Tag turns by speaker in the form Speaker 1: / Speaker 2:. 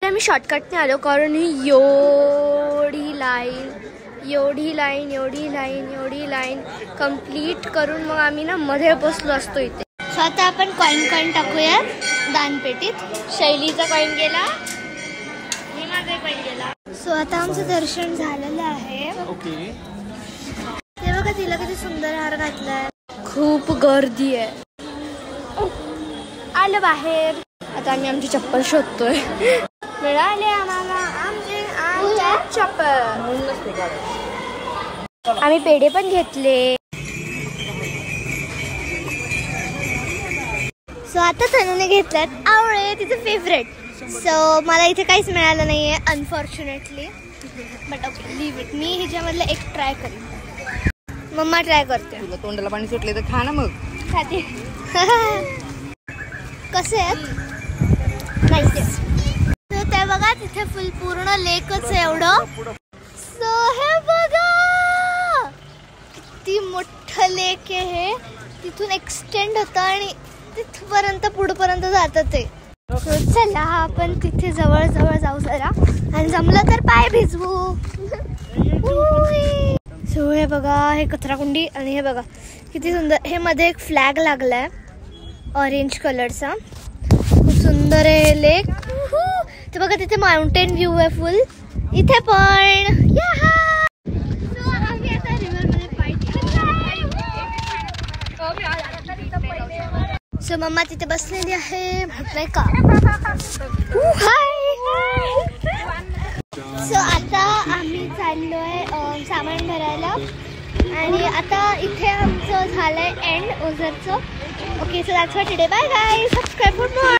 Speaker 1: आम्ही शॉर्टकटने आलो कारण ही एवढी लाईन कंप्लीट करून मग आम्ही ना मध्ये बसलो असतो इथे. सो आता आपण कॉइन टाकूया दानपेटीत. शैलीचा कॉइन गेला, मी माझा कॉइन गेला. सो आता आमचं दर्शन झालेलं आहे. ते बघा तिला किती सुंदर हार घातलाय. खूप गर्दी आहे. आलं बाहेर. आता आम्ही आमची चप्पल शोधतोय. मिळाले आम्हाला आमचे चप्पल. आम्ही पेढे पण घेतले. सो आता तनुने घेतल्यात आवळे, तिचं फेवरेट. सो मला इथे काहीच मिळालं नाहीये unfortunately, but okay leave it. मी ह्याच्यामधलं एक ट्राय करेन. मम्मा ट्राय करते.
Speaker 2: तुला तोंडाला पाणी सुटले तर खा ना मग.
Speaker 1: खाते. कसे आहेत नाही ते बघा तिथे फुल पूर्ण लेकच आहे एवढं. सो हे बघा किती मोठं लेक आहे. तिथून एक्सटेंड होतं आणि तिथपर्यंत पुढपर्यंत जातं ते. चला आपण तिथे जवळ जाऊ जरा, आणि जमलं तर पाय भिजवू. सो हे बघा हे कचराकुंडी, आणि हे बघा किती सुंदर. हे मध्ये एक फ्लॅग लागलाय ऑरेंज कलरचा. खूप सुंदर आहे हे लेक. ते बघा तिथे माउंटेन व्ह्यू आहे फुल. इथे पण आम्ही आता रिव्हर मध्ये सो मम्मा तिथे बसलेली आहे. म्हटलंय का सो आता आम्ही चाललोय सामान भरायला, आणि आता इथे आमचं झालंय एंड ओझरचं. Okay so that's for today. Bye guys. Subscribe for more.